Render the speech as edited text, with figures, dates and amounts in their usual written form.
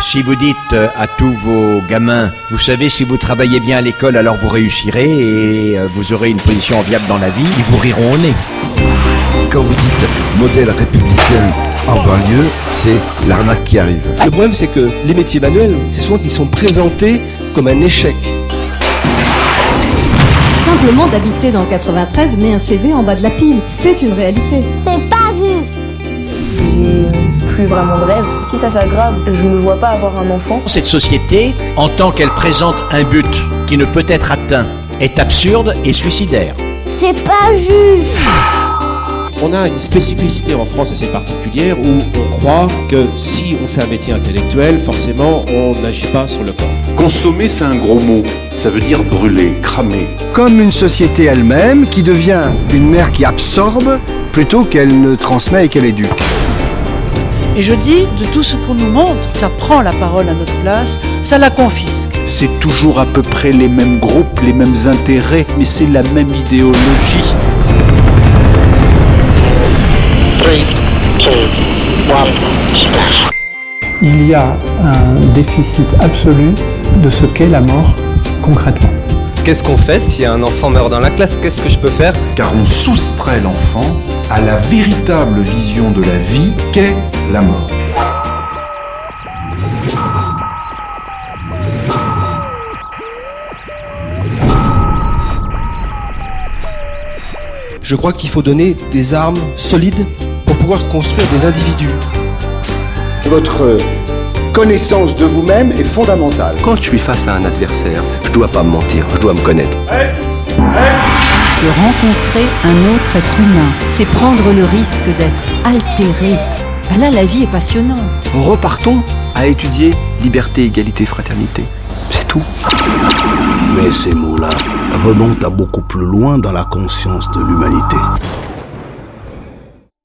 Si vous dites à tous vos gamins, vous savez, si vous travaillez bien à l'école, alors vous réussirez et vous aurez une position enviable dans la vie, ils vous riront au nez. Quand vous dites modèle républicain en banlieue, c'est l'arnaque qui arrive. Le problème, c'est que les métiers manuels, c'est souvent qu'ils sont présentés comme un échec. Simplement d'habiter dans le 93 met un CV en bas de la pile. C'est une réalité. C'est pas vu. J'ai plus vraiment de rêve. Si ça s'aggrave, je me vois pas avoir un enfant. Cette société, en tant qu'elle présente un but qui ne peut être atteint, est absurde et suicidaire. C'est pas juste. On a une spécificité en France assez particulière où on croit que si on fait un métier intellectuel, forcément on n'agit pas sur le corps. Consommer, c'est un gros mot. Ça veut dire brûler, cramer. Comme une société elle-même qui devient une mère qui absorbe plutôt qu'elle ne transmet et qu'elle éduque. Et je dis, de tout ce qu'on nous montre, ça prend la parole à notre place, ça la confisque. C'est toujours à peu près les mêmes groupes, les mêmes intérêts, mais c'est la même idéologie. 3, 2, 1, splash. Il y a un déficit absolu de ce qu'est la mort concrètement. Qu'est-ce qu'on fait si un enfant meurt dans la classe? Qu'est-ce que je peux faire? Car on soustrait l'enfant à la véritable vision de la vie qu'est la mort. Je crois qu'il faut donner des armes solides pour pouvoir construire des individus. Votre connaissance de vous-même est fondamentale. Quand je suis face à un adversaire, je dois pas me mentir, je dois me connaître. De rencontrer un autre être humain, c'est prendre le risque d'être altéré. Ben là, la vie est passionnante. Repartons à étudier liberté, égalité, fraternité. C'est tout. Mais ces mots-là remontent à beaucoup plus loin dans la conscience de l'humanité.